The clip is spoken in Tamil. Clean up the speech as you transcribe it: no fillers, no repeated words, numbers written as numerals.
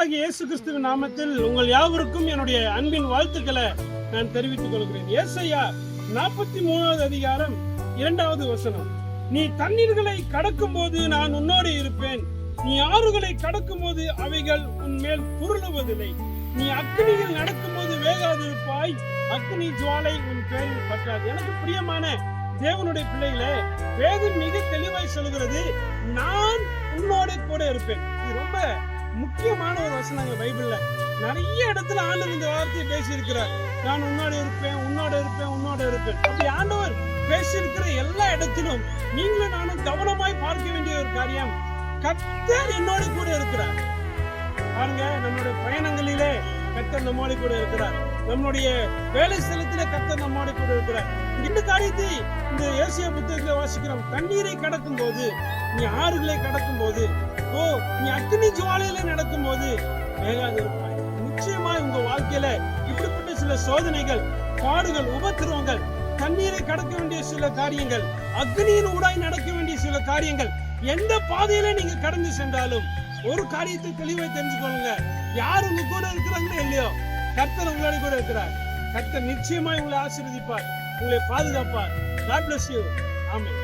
கர்த்தராகிய இயேசு கிறிஸ்துவின் நாமத்தில் உங்கள் யாவருக்கும் என்னுடைய அன்பின் வாழ்த்துக்களை நான் தெரிவித்துக் கொள்கிறேன். ஏசாயா 43வது அதிகாரம் 2வது வசனம். நீ தண்ணீர்களை கடக்கும் போது நான் உன்னோடு இருப்பேன், நீ ஆறுகளை கடக்கும் போது அவைகள் உன் மேல் புரளுவதில்லை, நீ அக்னியில் நடக்கும் போது வேகாதிருப்பாய், அக்னி ஜுவாலை உன் பேரில் பற்றாது. எனக்கு பிரியமான தேவனுடைய பிள்ளைகளே, வேதம் மிக தெளிவாய் சொல்கிறது, நான் உன்னோட கூட இருப்பேன். இது ரொம்ப முக்கியமான ஒரு வசனங்க பைபிள்ல. நிறைய இடத்துல ஆண்டவர் இந்த வார்த்தையை பேசி இருக்கிறார். நான் உன்னோட இருப்பேன், உன்னோட இருப்பேன், உன்னோட இருப்பேன். அப்படி ஆண்டவர் பேசி இருக்கிற எல்லா இடத்திலும் நீங்களும் நானும் கவனமாய் பார்க்க வேண்டிய ஒரு காரியம், கர்த்தர் என்னோட கூட இருக்கிறார். பாருங்க, நம்மளுடைய பயணங்களிலே கர்த்தர் நம்மோடு கூட இருக்கிறார். நம்மளுடைய வேலை ஸ்தலத்திலே கர்த்தர் நம்மோடு கூட இருக்கிறார். இந்த காரியத்தை இந்த ஏசாயா புத்தகத்துல வாசிக்கிறோம். தண்ணீரை கடக்கும் போது, நீ ஆறுகளை கடக்கும் போது, நீ அக்னி ஜுவாலையில நடக்கும் போது வேகாது இருப்பாய். நிச்சயமா உங்க வாழ்க்கையில இப்படிப்பட்ட சில சோதனைகள், பாடுகள், உபத்திரவங்கள், தண்ணீரை கடக்க வேண்டிய சில காரியங்கள், அக்னியின் ஊடாய் நடக்க வேண்டிய சில காரியங்கள், எந்த பாதையில நீங்க கடந்து சென்றாலும் ஒரு காரியத்தை தெளிவாய் தெரிஞ்சுக்கொள்ளுங்க. யார் உங்க கூட இருக்கிறாங்களோ இல்லையோ, கர்த்தர் உங்களோட கூட இருக்கிறார். கர்த்தர் நிச்சயமா உங்களை ஆசீர்வதிப்பார், உங்களை பாதுகாப்பார். God bless you. ஆமென்.